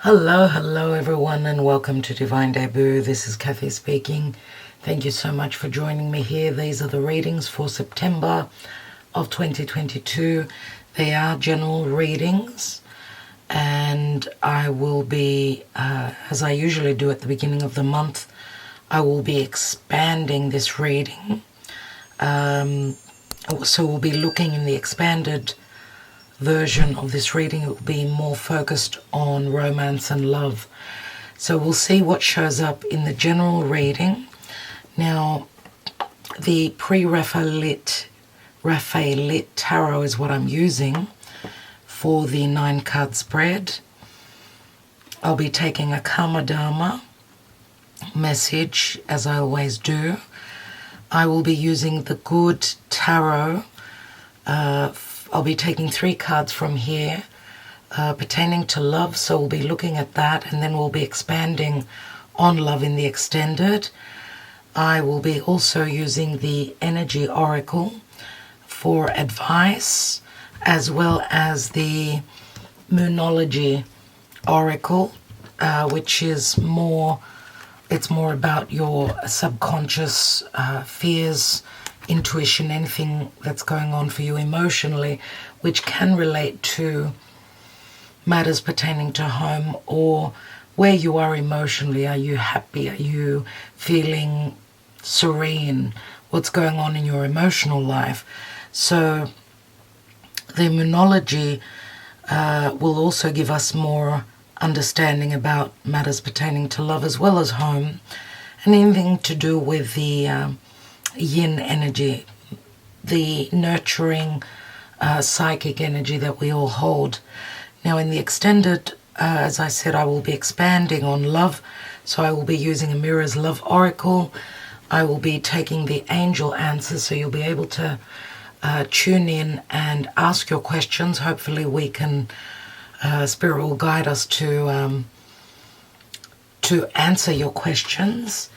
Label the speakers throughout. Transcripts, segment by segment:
Speaker 1: Hello everyone, and welcome to Divine Debut. This is Kathy speaking. Thank you so much for joining me here. These are the readings for September of 2022. They are general readings, and I will be, as I usually do at the beginning of the month, I will be expanding this reading. So we'll be looking in the expanded version of this reading. It will be more focused on romance and love. So we'll see what shows up in the general reading. Now, the pre-Raphaelite tarot is what I'm using for the 9-card spread. I'll be taking a Karma Dharma message, as I always do. I will be using the Good Tarot. I'll be taking 3 cards from here pertaining to love, so we'll be looking at that, and then we'll be expanding on love in the extended. I will be also using the Energy Oracle for advice, as well as the Moonology Oracle, which is more about your subconscious fears, intuition, anything that's going on for you emotionally, which can relate to matters pertaining to home or where you are emotionally. Are you happy? Are you feeling serene? What's going on in your emotional life? So the Moonology will also give us more understanding about matters pertaining to love as well as home, and anything to do with the yin energy, the nurturing psychic energy that we all hold. Now in the extended, as I said, I will be expanding on love, so I will be using a Mirror's Love Oracle. I will be taking the angel answers, so you'll be able to tune in and ask your questions. Hopefully we can, Spirit will guide us to answer your questions.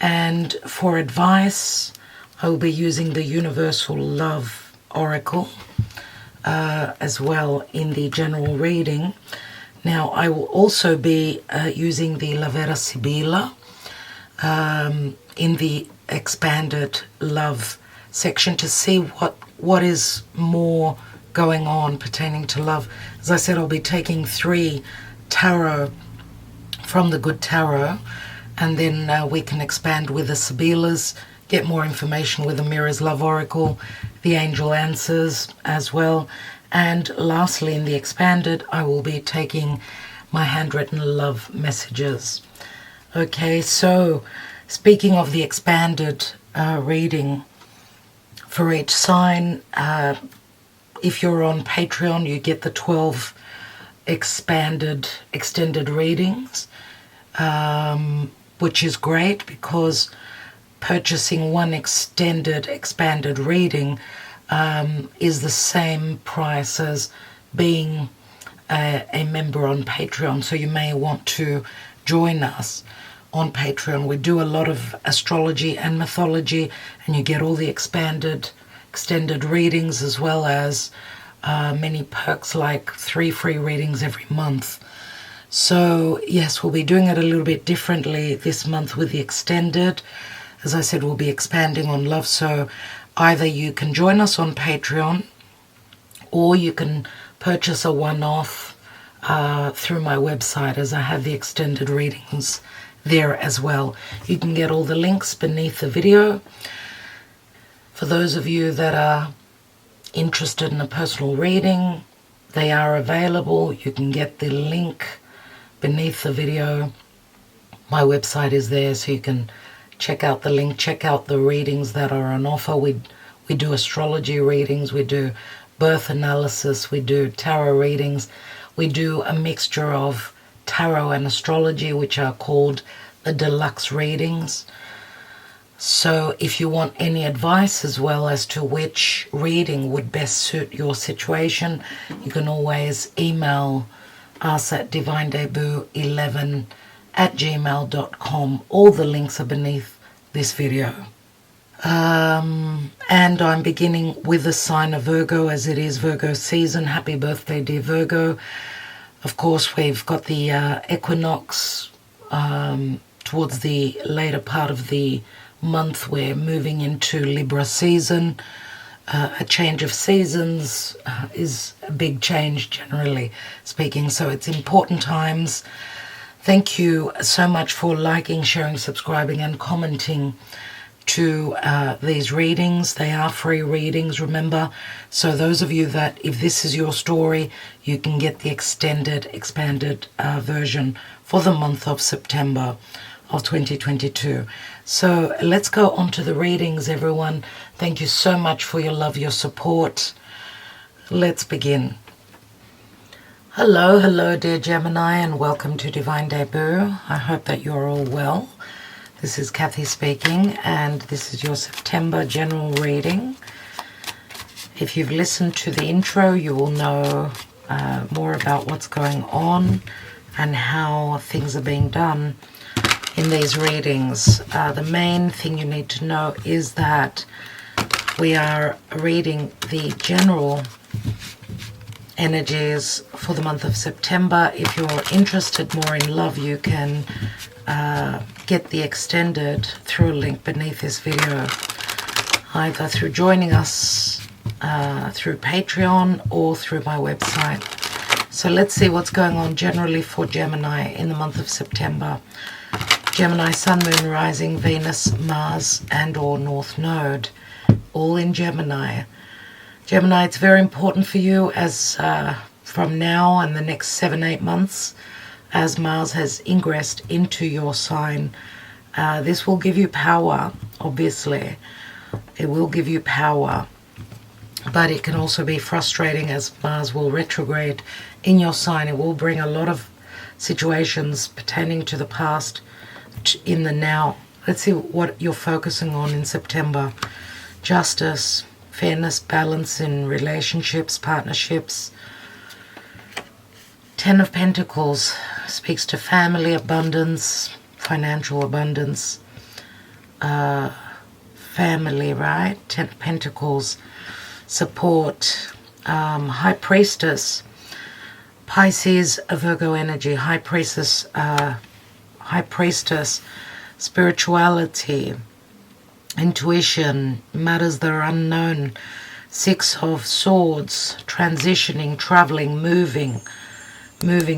Speaker 1: And for advice, I will be using the Universal Love Oracle as well in the general reading. Now, I will also be using the La Vera Sibilla in the expanded love section to see what is more going on pertaining to love. As I said, I'll be taking 3 tarot from the Good Tarot, and then we can expand with the Sibillas, get more information with the Mirror's Love Oracle, the Angel Answers as well. And lastly, in the expanded, I will be taking my handwritten love messages. Okay, so speaking of the expanded reading for each sign, if you're on Patreon, you get the 12 extended readings, which is great because purchasing one expanded reading is the same price as being a member on Patreon. So you may want to join us on Patreon. We do a lot of astrology and mythology, and you get all the extended readings, as well as many perks like 3 free readings every month. So yes, we'll be doing it a little bit differently this month with the extended. As I said, we'll be expanding on love, so either you can join us on Patreon, or you can purchase a one-off through my website, as I have the extended readings there as well. You can get all the links beneath the video. For those of you that are interested in a personal reading, they are available. You can get the link beneath the video. My website is there, so you can check out the link, check out the readings that are on offer. We do astrology readings, we do birth analysis, we do tarot readings, we do a mixture of tarot and astrology, which are called the deluxe readings. So if you want any advice as well as to which reading would best suit your situation, you can always email us at divinedebut11@gmail.com. All the links are beneath this video. And I'm beginning with the sign of Virgo, as it is Virgo season. Happy birthday, dear Virgo. Of course, we've got the equinox towards the later part of the month. We're moving into Libra season. A change of seasons is a big change, generally speaking, so it's important times. Thank you so much for liking, sharing, subscribing, and commenting to these readings. They are free readings, remember. So those of you that, if this is your story, you can get the extended, expanded version for the month of September of 2022. So let's go on to the readings, everyone. Thank you so much for your love, your support. Let's begin. Hello, dear Gemini, and welcome to Divine Debut. I hope that you're all well. This is Kathy speaking, and this is your September general reading. If you've listened to the intro, you will know more about what's going on and how things are being done in these readings. The main thing you need to know is that we are reading the general energies for the month of September. If you're interested more in love, you can get the extended through a link beneath this video, either through joining us through Patreon or through my website. So let's see what's going on generally for Gemini in the month of September. Gemini, Sun, Moon, Rising, Venus, Mars, and or North Node, all in Gemini. Gemini, it's very important for you as from now and the next 7-8 months, as Mars has ingressed into your sign. This will give you power, obviously. It will give you power, but it can also be frustrating as Mars will retrograde in your sign. It will bring a lot of situations pertaining to the past in the now. Let's see what you're focusing on in September. Justice, fairness, balance in relationships, partnerships. Ten of Pentacles speaks to family, abundance, financial abundance, family, right? Ten of Pentacles, support, High Priestess, Pisces, a Virgo energy, High Priestess, spirituality, intuition, matters that are unknown. Six of Swords, transitioning, traveling, moving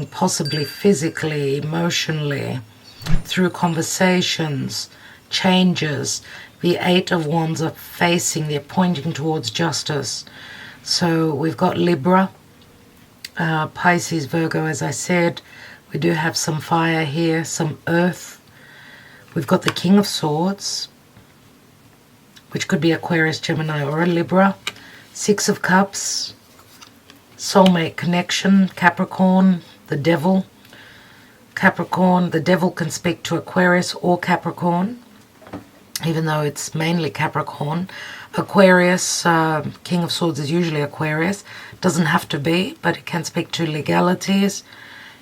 Speaker 1: possibly physically, emotionally, through conversations, changes. The Eight of Wands are facing, they're pointing towards justice. So we've got Libra, Pisces, Virgo, as I said. We do have some fire here, some earth. We've got the King of Swords, which could be Aquarius, Gemini, or a Libra. Six of Cups, soulmate connection, Capricorn, the Devil. Capricorn, the Devil can speak to Aquarius or Capricorn, even though it's mainly Capricorn. Aquarius, King of Swords is usually Aquarius. Doesn't have to be, but it can speak to legalities.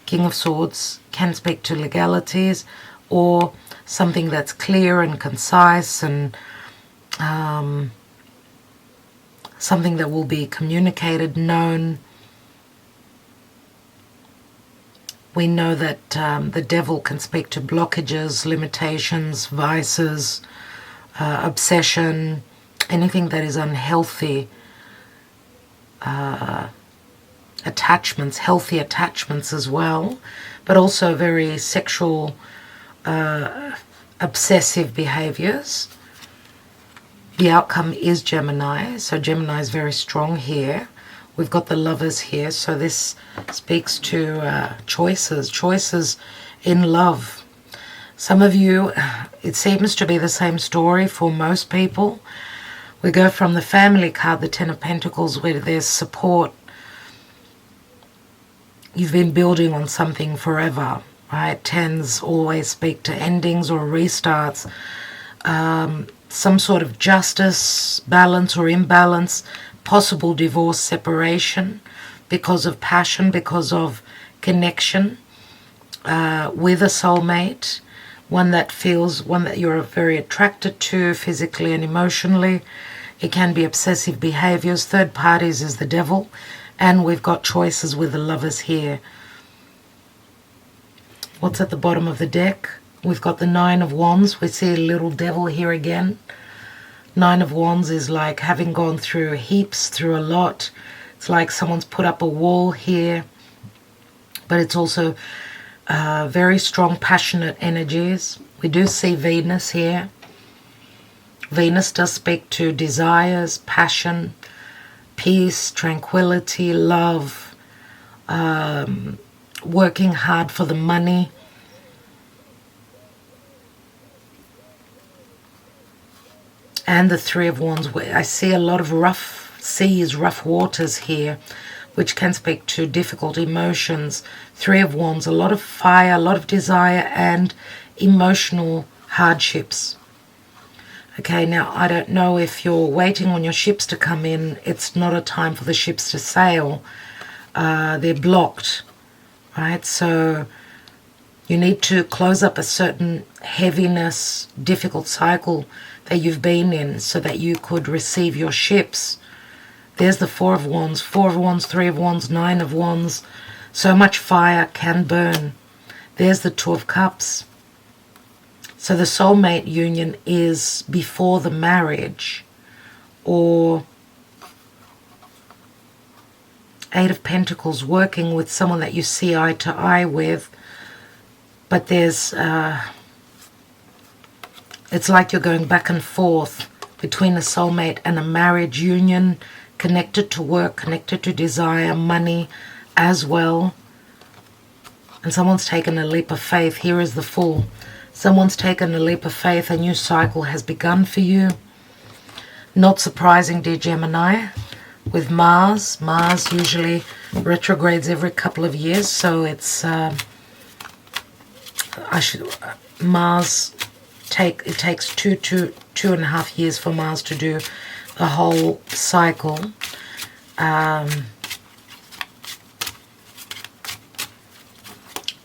Speaker 1: King of Swords can speak to legalities or something that's clear and concise and something that will be communicated, known. We know that the Devil can speak to blockages, limitations, vices, obsession, anything that is unhealthy, attachments, healthy attachments as well, but also very sexual, obsessive behaviors. The outcome is Gemini, so Gemini is very strong here. We've got the Lovers here, so this speaks to choices in love. Some of you, it seems to be the same story for most people. We go from the family card, the Ten of Pentacles, where there's support. You've been building on something forever, right? Tens always speak to endings or restarts. Some sort of justice, balance or imbalance, possible divorce, separation because of passion, because of connection with a soulmate, one that you're very attracted to physically and emotionally. It can be obsessive behaviors. Third parties is the Devil, and we've got choices with the Lovers here. What's at the bottom of the deck? We've got the Nine of Wands. We see a little devil here again. Nine of Wands is like having gone through heaps, through a lot. It's like someone's put up a wall here. But it's also very strong, passionate energies. We do see Venus here. Venus does speak to desires, passion, peace, tranquility, love, working hard for the money. And the Three of Wands. I see a lot of rough seas, rough waters here, which can speak to difficult emotions. Three of Wands, a lot of fire, a lot of desire, and emotional hardships. Okay, now I don't know if you're waiting on your ships to come in. It's not a time for the ships to sail. They're blocked, right? So you need to close up a certain heaviness, difficult cycle that you've been in so that you could receive your ships. There's the Four of Wands, Four of Wands, Three of Wands, Nine of Wands. So much fire can burn. There's the Two of Cups. So the soulmate union is before the marriage, or Eight of Pentacles, working with someone that you see eye to eye with, but there's, it's like you're going back and forth between a soulmate and a marriage union, connected to work, connected to desire, money as well. And someone's taken a leap of faith. Here is the Fool. Someone's taken a leap of faith. A new cycle has begun for you. Not surprising, dear Gemini. With Mars, Mars usually retrogrades every couple of years, so it's Mars it takes two and a half years for Mars to do the whole cycle.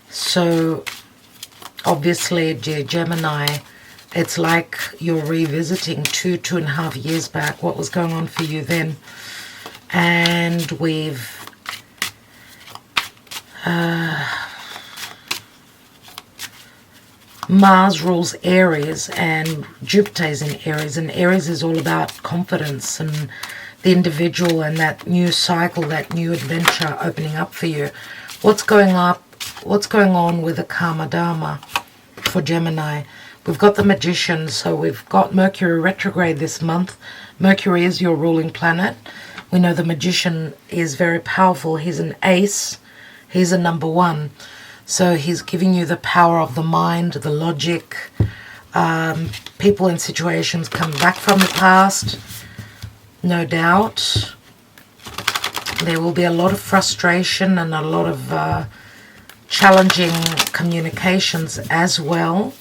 Speaker 1: So obviously, dear Gemini, it's like you're revisiting two and a half years back, what was going on for you then. And we've Mars rules Aries and Jupiter is in Aries, and Aries is all about confidence and the individual and that new cycle, that new adventure opening up for you. What's going on with the Karma Dharma for Gemini? We've got the Magician, so we've got Mercury retrograde this month. Mercury is your ruling planet. We know the Magician is very powerful. He's an ace. He's a number one. So he's giving you the power of the mind, the logic. People and situations come back from the past, no doubt. There will be a lot of frustration and a lot of challenging communications as well.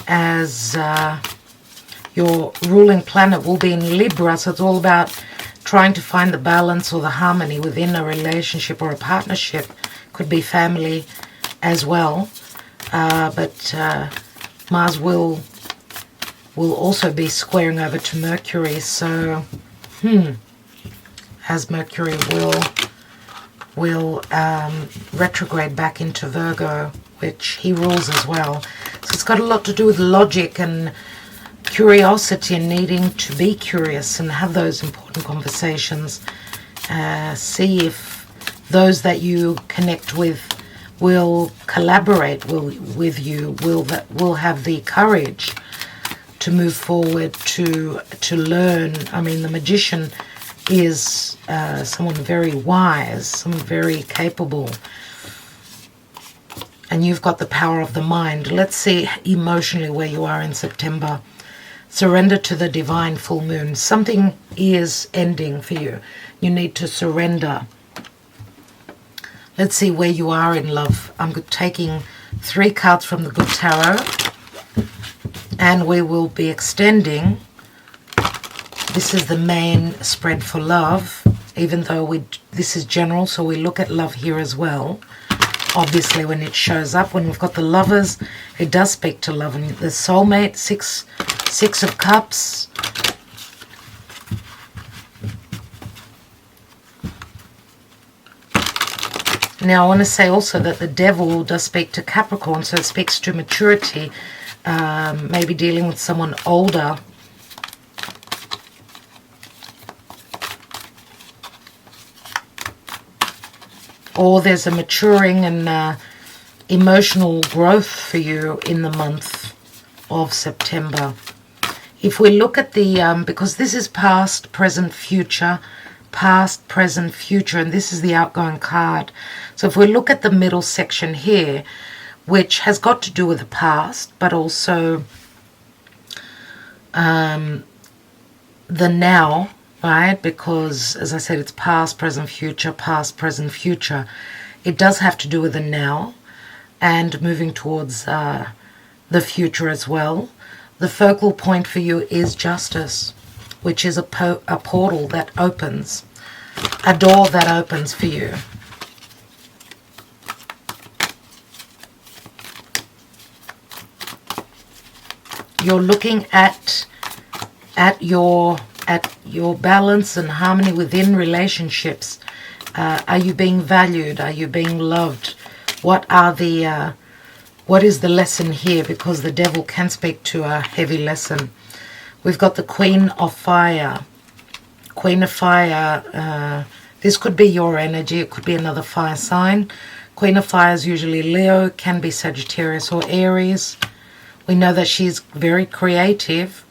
Speaker 1: As your ruling planet will be in Libra, so it's all about trying to find the balance or the harmony within a relationship or a partnership. Could be family as well, but Mars will also be squaring over to Mercury. So as Mercury will retrograde back into Virgo, which he rules as well. So it's got a lot to do with logic and curiosity and needing to be curious and have those important conversations. See if those that you connect with will collaborate with you, will have the courage to move forward, to learn. I mean, the Magician is someone very wise, someone very capable. And you've got the power of the mind. Let's see emotionally where you are in September. Surrender to the divine full moon. Something is ending for you. You need to surrender. Let's see where you are in love. I'm taking 3 cards from the Good Tarot. And we will be extending. This is the main spread for love. Even though this is general, so we look at love here as well. Obviously, when it shows up, when we've got the Lovers, it does speak to love. And the Soulmate, Six of Cups. Now, I want to say also that the devil does speak to Capricorn, so it speaks to maturity, maybe dealing with someone older. Or there's a maturing and emotional growth for you in the month of September. If we look at the, because this is past, present, future, past, present, future, and this is the outgoing card. So if we look at the middle section here, which has got to do with the past, but also the now, right? Because, as I said, it's past, present, future, past, present, future. It does have to do with the now and moving towards the future as well. The focal point for you is justice, which is a portal that opens, a door that opens for you. You're looking at your balance and harmony within relationships. Are you being valued? Are you being loved? What is the lesson here? Because the devil can speak to a heavy lesson. We've got the Queen of Fire. Queen of Fire, this could be your energy. It could be another fire sign. Queen of Fire is usually Leo, can be Sagittarius or Aries. We know that she's very creative,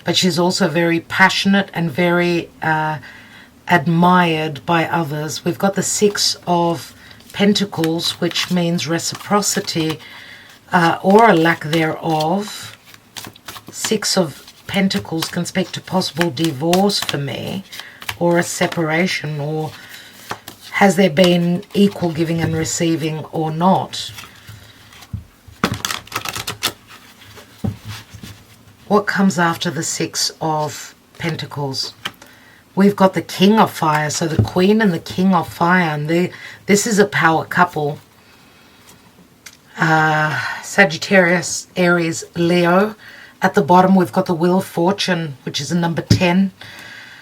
Speaker 1: but she's also very passionate and very admired by others. We've got the Six of Pentacles, which means reciprocity or a lack thereof. Six of Pentacles can speak to possible divorce for me, or a separation, or has there been equal giving and receiving or not. What comes after the Six of Pentacles? We've got the King of Fire, so the Queen and the King of Fire, and this is a power couple. Sagittarius, Aries, Leo. At the bottom we've got the Wheel of Fortune, which is a number 10.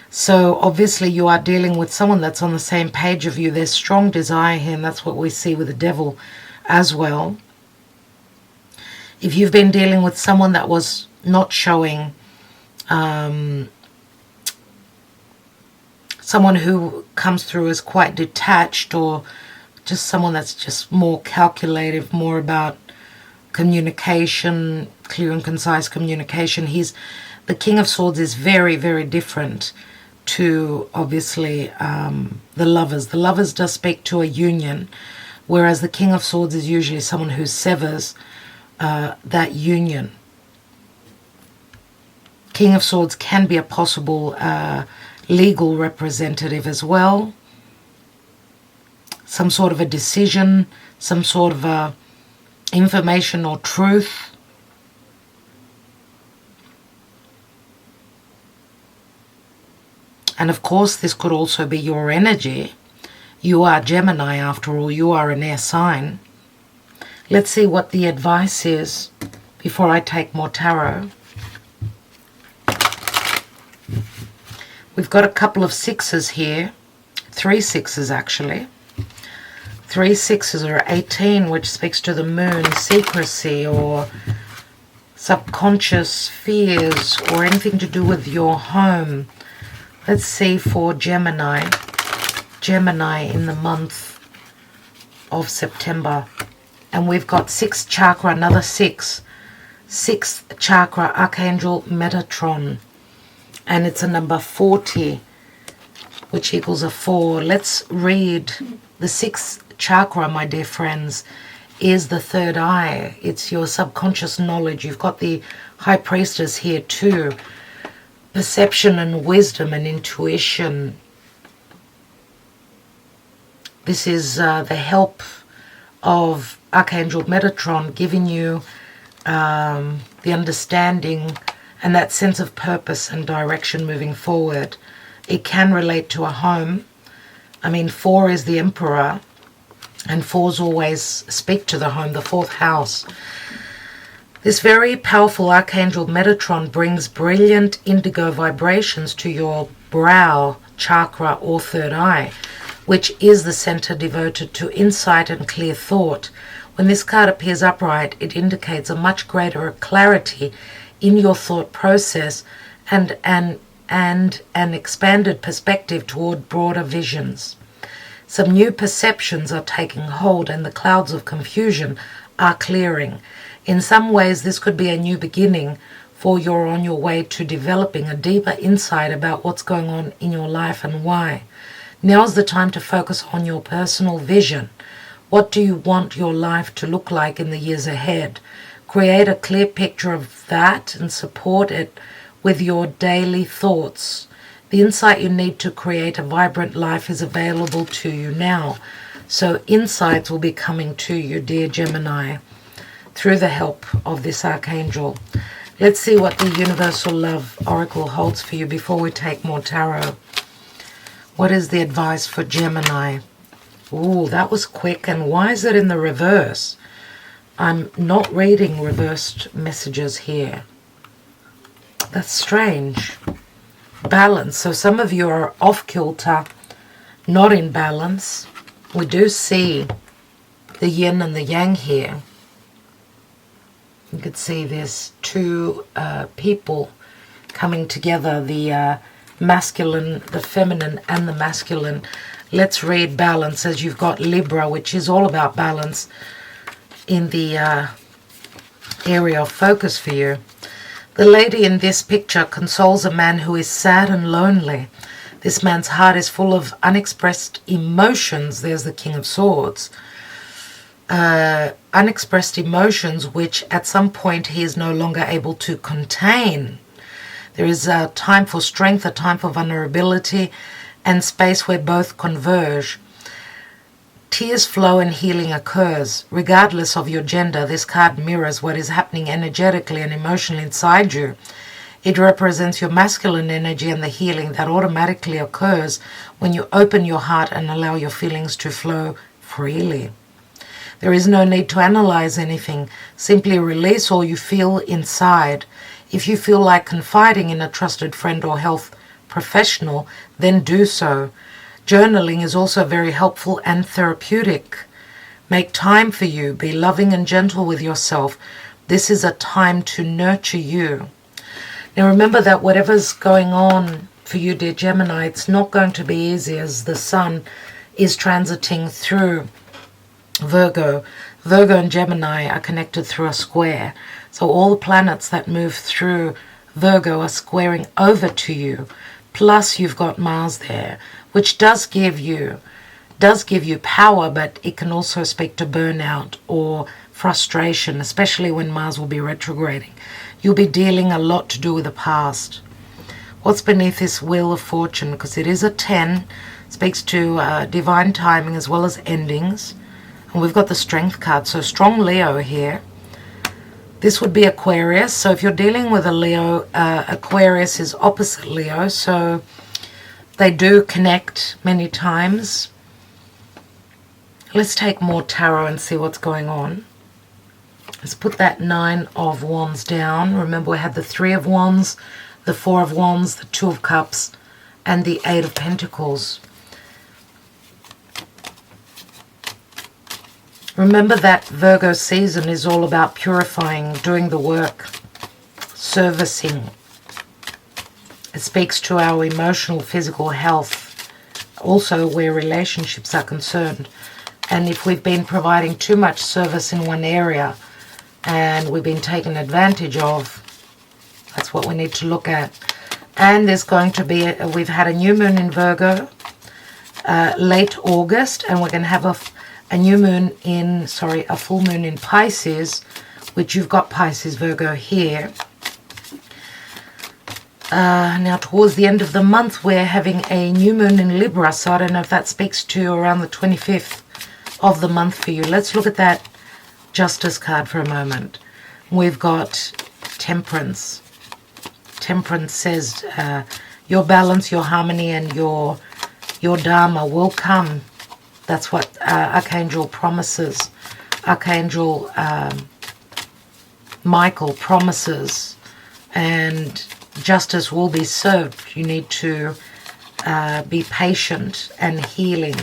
Speaker 1: So obviously you are dealing with someone that's on the same page of you. There's strong desire here, and that's what we see with the devil as well. If you've been dealing with someone that was not showing, someone who comes through as quite detached, or just someone that's just more calculative, more about communication, clear and concise communication. The King of Swords is very, very different to, obviously, the Lovers. The Lovers does speak to a union, whereas the King of Swords is usually someone who severs that union. King of Swords can be a possible legal representative as well. Some sort of a decision, some sort of a information or truth. And of course, this could also be your energy. You are Gemini after all, you are an air sign. Let's see what the advice is before I take more tarot. We've got a couple of sixes here, 3 sixes actually. 3 sixes are 18, which speaks to the moon, secrecy, or subconscious fears, or anything to do with your home. Let's see for Gemini. Gemini in the month of September. And we've got 6th chakra, another 6. 6th chakra, Archangel Metatron. And it's a number 40, which equals a 4. Let's read. The 6th chakra, my dear friends, is the third eye. It's your subconscious knowledge. You've got the High Priestess here too. Perception and wisdom and intuition. This is the help of Archangel Metatron giving you the understanding and that sense of purpose and direction moving forward. It can relate to a home. I mean, 4 is the Emperor, and 4s always speak to the home, the 4th house. This very powerful Archangel Metatron brings brilliant indigo vibrations to your brow chakra or third eye. which is the center devoted to insight and clear thought. When this card appears upright, it indicates a much greater clarity in your thought process and an expanded perspective toward broader visions. Some new perceptions are taking hold and the clouds of confusion are clearing. In some ways, this could be a new beginning, for you're on your way to developing a deeper insight about what's going on in your life and why. Now's the time to focus on your personal vision. What do you want your life to look like in the years ahead? Create a clear picture of that and support it with your daily thoughts. The insight you need to create a vibrant life is available to you now. So insights will be coming to you, dear Gemini, through the help of this archangel. Let's see what the Universal Love Oracle holds for you before we take more tarot. What is the advice for Gemini? Ooh, that was quick. And why is it in the reverse? I'm not reading reversed messages here. That's strange. Balance. So some of you are off kilter, not in balance. We do see the yin and the yang here. You could see there's two people coming together, the masculine, the feminine, and the masculine. Let's read balance, as you've got Libra, which is all about balance in the area of focus for you. The lady in this picture consoles a man who is sad and lonely. This man's heart is full of unexpressed emotions. There's the King of Swords. Unexpressed emotions which at some point he is no longer able to contain. There is a time for strength, a time for vulnerability, and space where both converge. Tears flow and healing occurs. Regardless of your gender, this card mirrors what is happening energetically and emotionally inside you. It represents your masculine energy and the healing that automatically occurs when you open your heart and allow your feelings to flow freely. There is no need to analyze anything. Simply release all you feel inside. If you feel like confiding in a trusted friend or health professional, then do so. Journaling is also very helpful and therapeutic. Make time for you. Be loving and gentle with yourself. This is a time to nurture you. Now remember that whatever's going on for you, dear Gemini, it's not going to be easy as the sun is transiting through Virgo. Virgo and Gemini are connected through a square. So all the planets that move through Virgo are squaring over to you. Plus you've got Mars there, which does give you power, but it can also speak to burnout or frustration, especially when Mars will be retrograding. You'll be dealing a lot to do with the past. What's beneath this Wheel of Fortune? Because it is a 10, speaks to divine timing as well as endings. And we've got the Strength card, so strong Leo here. This would be Aquarius. So if you're dealing with a Leo, Aquarius is opposite Leo, so they do connect many times. Let's take more tarot and see what's going on. Let's put that 9 of Wands down. Remember we had the 3 of Wands, the 4 of Wands, the 2 of Cups, and the 8 of Pentacles. Remember that Virgo season is all about purifying, doing the work, servicing. It speaks to our emotional, physical health, also where relationships are concerned. And if we've been providing too much service in one area and we've been taken advantage of, that's what we need to look at. And there's going to be, we've had a new moon in Virgo, late August, and we're going to have a new moon in, a full moon in Pisces, which you've got Pisces, Virgo here. Now towards the end of the month we're having a new moon in Libra, so I don't know if that speaks to around the 25th of the month for you. Let's look at that Justice card for a moment. We've got Temperance. Temperance says your balance, your harmony, and your Dharma will come. That's what Archangel promises. Archangel Michael promises, and justice will be served. You need to be patient, and healing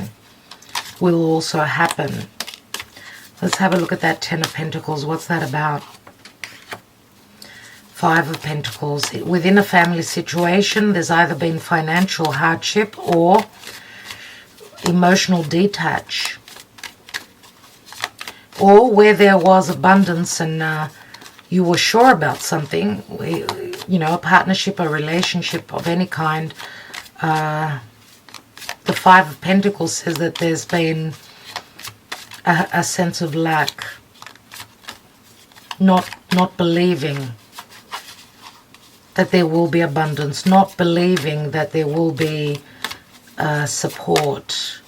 Speaker 1: will also happen. Let's have a look at that Ten of Pentacles. What's that about? Five of Pentacles. Within a family situation, there's either been financial hardship or emotional detach. Or where there was abundance and you were sure about something, you know, a partnership, a relationship of any kind. The Five of Pentacles says that there's been a sense of lack, not believing that there will be abundance, not believing that there will be support.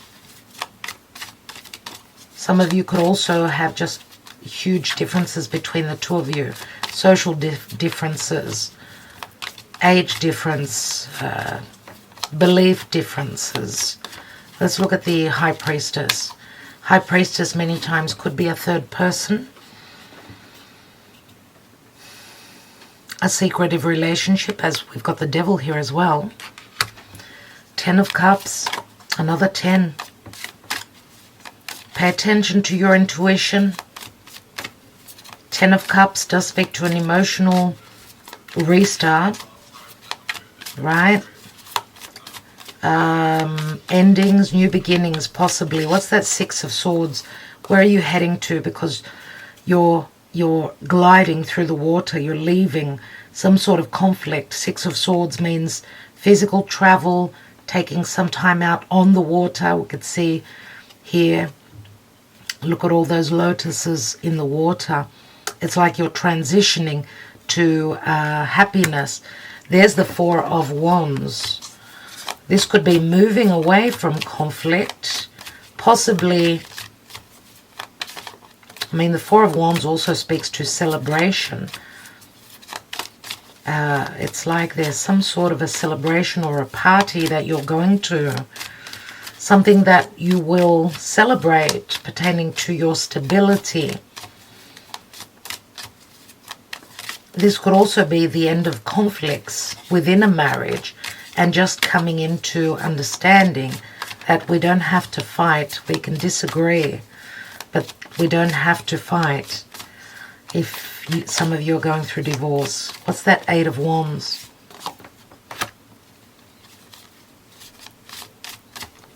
Speaker 1: Some of you could also have just huge differences between the two of you. Social differences, age difference, belief differences. Let's look at the High Priestess. High Priestess many times could be a third person. A secretive relationship, as we've got the Devil here as well. Ten of Cups, another 10. Pay attention to your intuition. Ten of Cups does speak to an emotional restart, right? Endings, new beginnings, possibly. What's that Six of Swords? Where are you heading to? Because you're gliding through the water, you're leaving some sort of conflict. Six of Swords means physical travel, taking some time out on the water. We could see here, look at all those lotuses in the water. It's like you're transitioning to happiness. There's the Four of Wands. This could be moving away from conflict, possibly. I mean, the Four of Wands also speaks to celebration. It's like there's some sort of a celebration or a party that you're going to. Something that you will celebrate pertaining to your stability. This could also be the end of conflicts within a marriage and just coming into understanding that we don't have to fight. We can disagree, but we don't have to fight. If some of you are going through divorce. What's that Eight of Wands?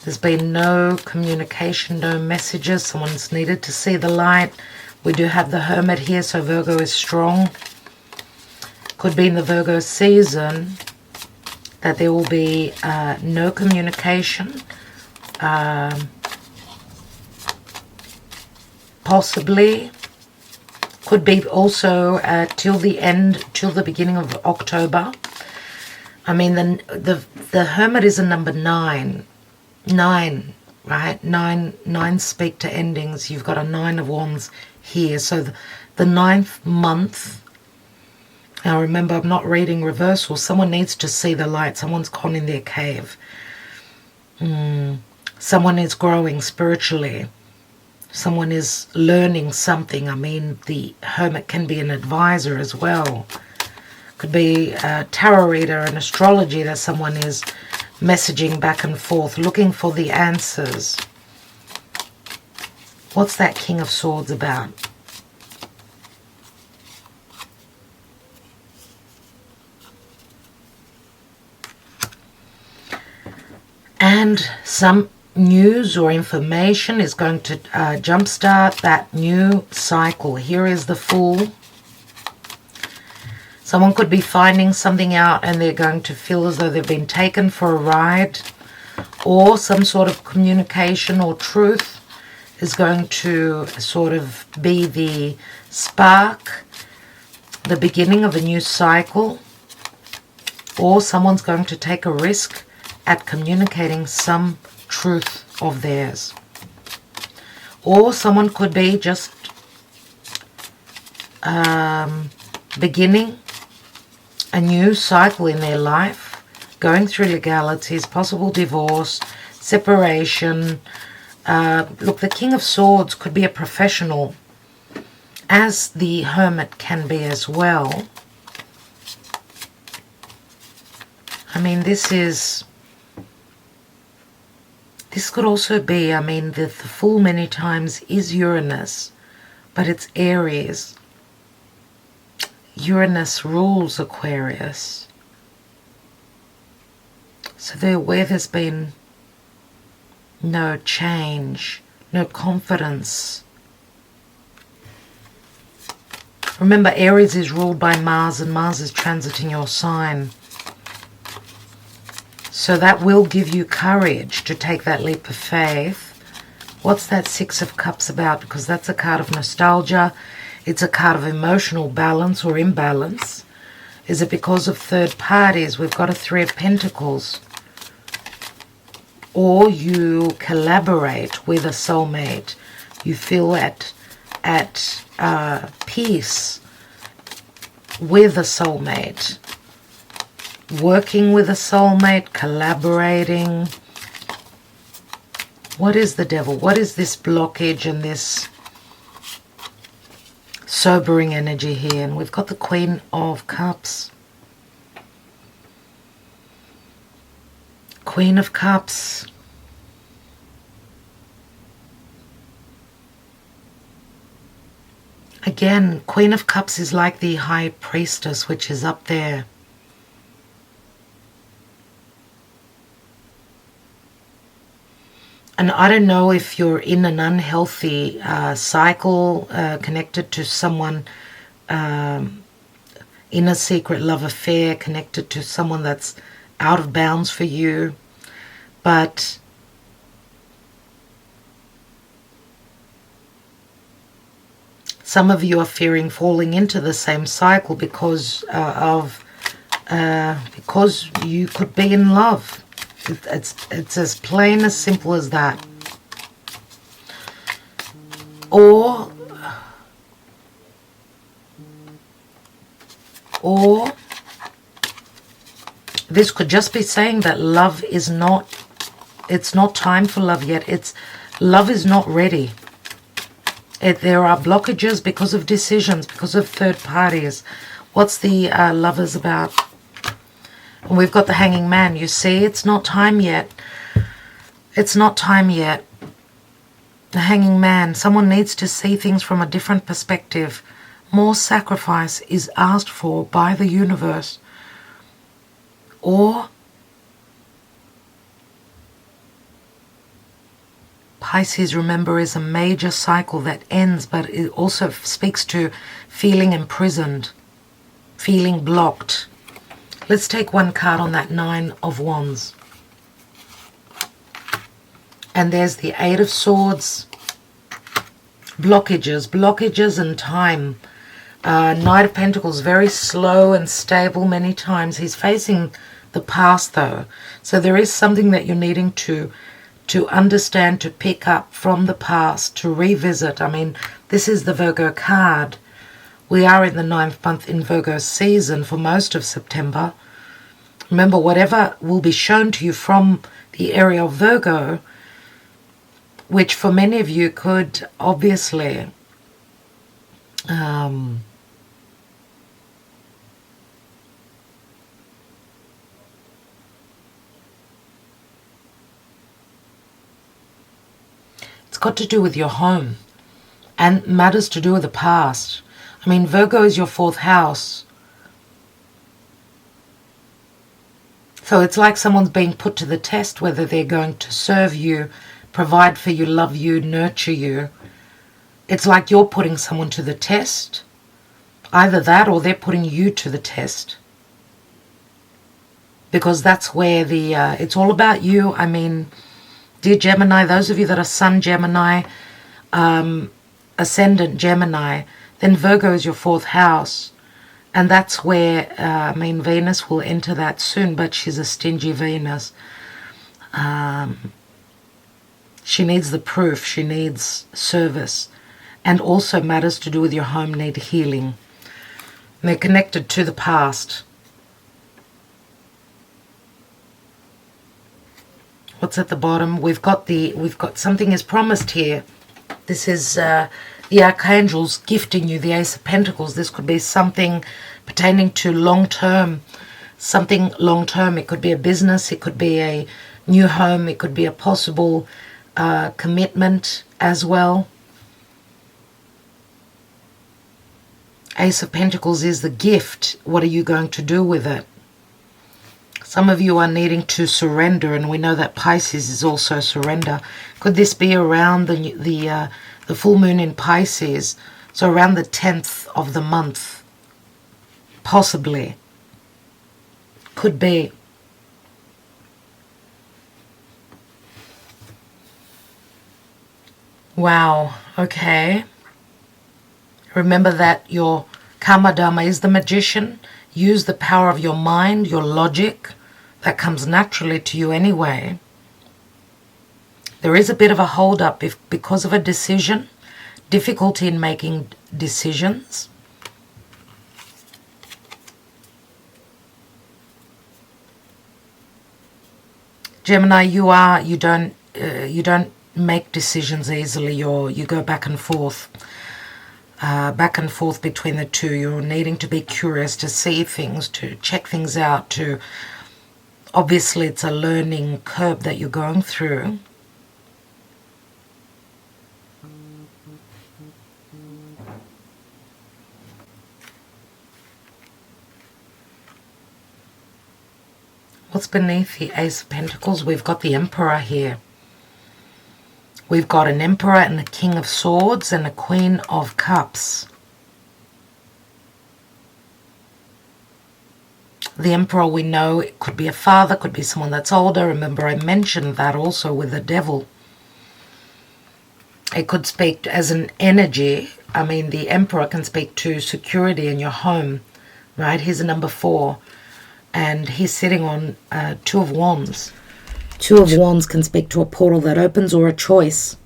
Speaker 1: There's been no communication, no messages. Someone's needed to see the light. We do have the Hermit here, so Virgo is strong. Could be in the Virgo season that there will be no communication. Possibly. Could be also till the beginning of October. I mean, the Hermit is a number 9. 9, right? Nine speak to endings. You've got a Nine of Wands here. So the 9th month. Now remember, I'm not reading reversal. Someone needs to see the light. Someone's gone in their cave. Someone is growing spiritually. Someone is learning something. I mean, the Hermit can be an advisor as well. Could be a tarot reader, an astrology that someone is messaging back and forth, looking for the answers. What's that King of Swords about? And some news or information is going to jumpstart that new cycle. Here is the Fool. Someone could be finding something out and they're going to feel as though they've been taken for a ride, or some sort of communication or truth is going to sort of be the spark, the beginning of a new cycle, or someone's going to take a risk at communicating some truth of theirs. Or someone could be just beginning a new cycle in their life, going through legalities, possible divorce, separation. Look, the King of Swords could be a professional, as the Hermit can be as well. I mean, this is This could also be, I mean, the Fool many times is Uranus, but it's Aries. Uranus rules Aquarius. So where there's been no change, no confidence. Remember, Aries is ruled by Mars, and Mars is transiting your sign. So that will give you courage to take that leap of faith. What's that Six of Cups about? Because that's a card of nostalgia. It's a card of emotional balance or imbalance. Is it because of third parties? We've got a Three of Pentacles. Or you collaborate with a soulmate. You feel at peace with a soulmate. Working with a soulmate, collaborating. What is the Devil? What is this blockage and this sobering energy here? And we've got the Queen of Cups. Queen of Cups. Again, Queen of Cups is like the High Priestess, which is up there. And I don't know if you're in an unhealthy cycle connected to someone in a secret love affair, connected to someone that's out of bounds for you. But some of you are fearing falling into the same cycle because because you could be in love. It's as plain as simple as that. Or this could just be saying that love is not, it's not time for love yet. Love is not ready. There are blockages because of decisions, because of third parties. What's the Lovers about? And we've got the Hanging Man. You see, it's not time yet. It's not time yet. The Hanging Man. Someone needs to see things from a different perspective. More sacrifice is asked for by the universe. Or Pisces, remember, is a major cycle that ends, but it also speaks to feeling imprisoned, feeling blocked. Let's take one card on that Nine of Wands. And there's the Eight of Swords. Blockages and time. Knight of Pentacles, very slow and stable many times. He's facing the past though. So there is something that you're needing to understand, to pick up from the past, to revisit. I mean, this is the Virgo card. We are in the 9th month in Virgo season for most of September. Remember, whatever will be shown to you from the area of Virgo, which for many of you could obviously it's got to do with your home and matters to do with the past. I mean, Virgo is your 4th house. So it's like someone's being put to the test, whether they're going to serve you, provide for you, love you, nurture you. It's like you're putting someone to the test. Either that or they're putting you to the test. Because that's where it's all about you. I mean, dear Gemini, those of you that are Sun Gemini, Ascendant Gemini, then Virgo is your 4th house. And that's where, I mean, Venus will enter that soon, but she's a stingy Venus. She needs the proof. She needs service. And also matters to do with your home need healing. And they're connected to the past. What's at the bottom? We've got something is promised here. This is the archangels gifting you the Ace of Pentacles. This could be something pertaining to long-term, something long-term. It could be a business. It could be a new home. It could be a possible commitment as well. Ace of Pentacles is the gift. What are you going to do with it? Some of you are needing to surrender, and we know that Pisces is also surrender. Could this be around the full moon in Pisces? So around the 10th of the month, possibly. Could be. Wow, okay. Remember that your Karma Dharma is the magician. Use the power of your mind, your logic. That comes naturally to you anyway. There is a bit of a hold-up because of a decision. Difficulty in making decisions. Gemini, you don't make decisions easily. You go back and forth between the two. You're needing to be curious, to see things, to check things out, to obviously it's a learning curve that you're going through. What's beneath the Ace of Pentacles? We've got the Emperor here. We've got an Emperor and a King of Swords and a Queen of Cups. The Emperor, we know, it could be a father, could be someone that's older. Remember, I mentioned that also with the Devil. It could speak as an energy. I mean, the Emperor can speak to security in your home, right? He's a number 4. And he's sitting on Two of Wands. Two of Wands can speak to a portal that opens or a choice.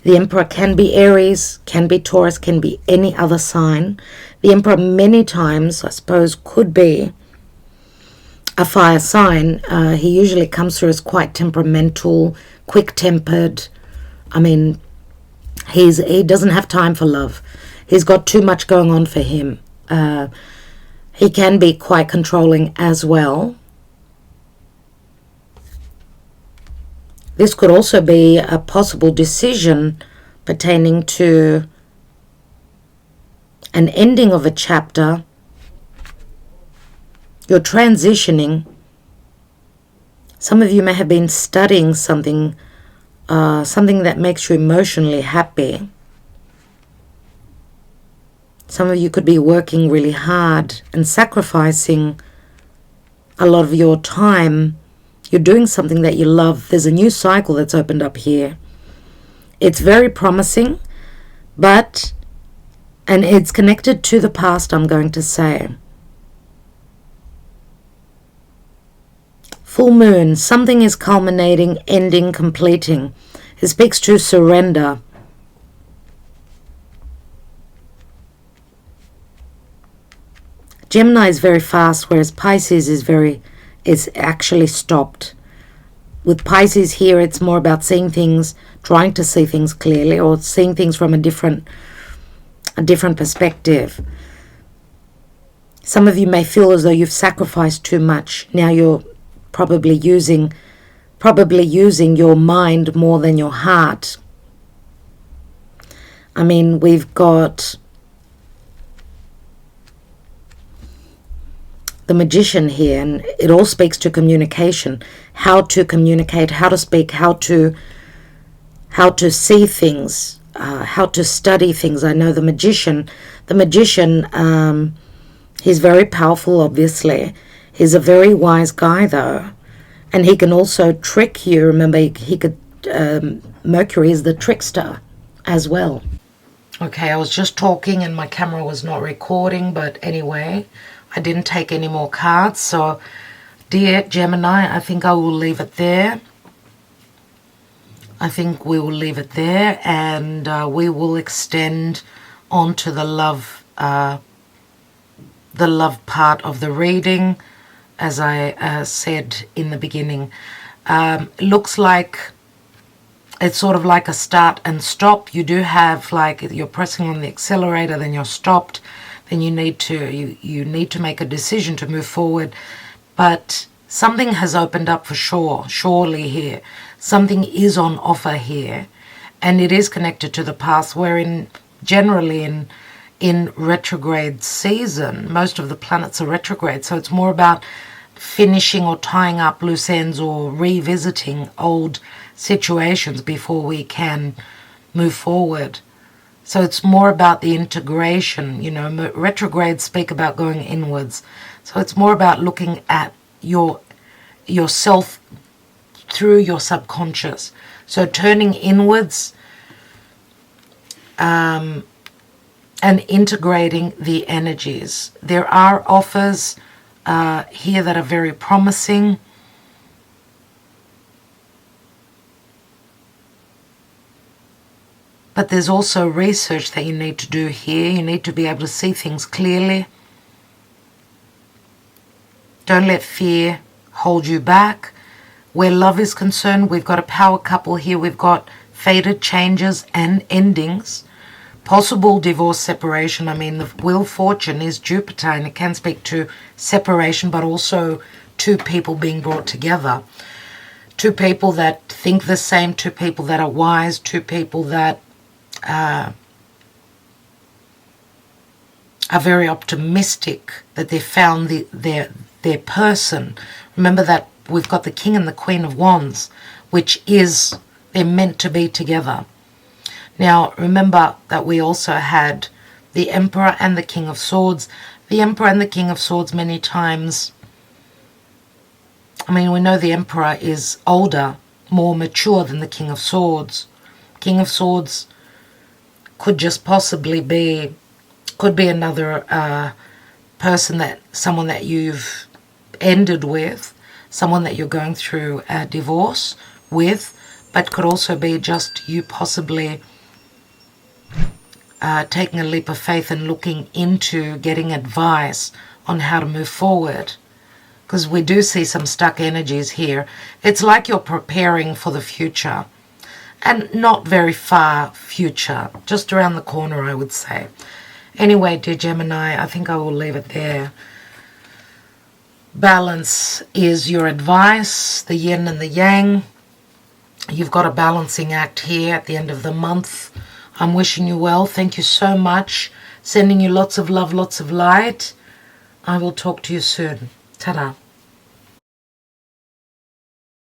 Speaker 1: The Emperor can be Aries, can be Taurus, can be any other sign. The Emperor many times, I suppose, could be a fire sign. He usually comes through as quite temperamental, quick-tempered. I mean, he doesn't have time for love. He's got too much going on for him. He can be quite controlling as well. This could also be a possible decision pertaining to an ending of a chapter. You're transitioning. Some of you may have been studying something that makes you emotionally happy. Some of you could be working really hard and sacrificing a lot of your time. You're doing something that you love. There's a new cycle that's opened up here. It's very promising, and it's connected to the past, I'm going to say. Full moon, something is culminating, ending, completing. It speaks to surrender. Gemini is very fast, whereas Pisces is actually stopped. With Pisces here, it's more about seeing things, trying to see things clearly, or seeing things from a different perspective. Some of you may feel as though you've sacrificed too much. Now you're probably using your mind more than your heart. I mean, we've got the Magician here, and it all speaks to communication. How to communicate, how to speak, how to see things, how to study things. I know the Magician, he's very powerful, obviously. He's a very wise guy, though, and he can also trick you. Remember, Mercury is the trickster as well. Okay, I was just talking and my camera was not recording, but anyway, I didn't take any more cards. So, dear Gemini, I think I will leave it there. I think we will leave it there, and we will extend on to the love part of the reading, as I said in the beginning. Looks like it's sort of like a start and stop. You do have, like, you're pressing on the accelerator, then you're stopped. Then you need to make a decision to move forward. But something has opened up for sure, surely here. Something is on offer here, and it is connected to the past, wherein generally in retrograde season, most of the planets are retrograde, so it's more about finishing or tying up loose ends or revisiting old situations before we can move forward. So it's more about the integration. You know, retrogrades speak about going inwards. So it's more about looking at yourself through your subconscious. So turning inwards and integrating the energies. There are offers here that are very promising. But there's also research that you need to do here. You need to be able to see things clearly. Don't let fear hold you back. Where love is concerned, we've got a power couple here. We've got fated changes and endings. Possible divorce, separation. I mean, the Wheel of Fortune is Jupiter, and it can speak to separation, but also two people being brought together. Two people that think the same, two people that are wise, two people that are very optimistic that they found their person. Remember that we've got the King and the Queen of Wands, which is they're meant to be together. Now, remember that we also had the Emperor and the King of Swords. The Emperor and the King of Swords many times, I mean, we know the Emperor is older, more mature than the King of Swords. King of Swords could just possibly be, could be another person, that someone that you've ended with, someone that you're going through a divorce with, but could also be just you possibly taking a leap of faith and looking into getting advice on how to move forward. Because we do see some stuck energies here. It's like you're preparing for the future. And not very far future. Just around the corner, I would say. Anyway, dear Gemini, I think I will leave it there. Balance is your advice. The yin and the yang. You've got a balancing act here at the end of the month. I'm wishing you well. Thank you so much. Sending you lots of love, lots of light. I will talk to you soon. Ta-da.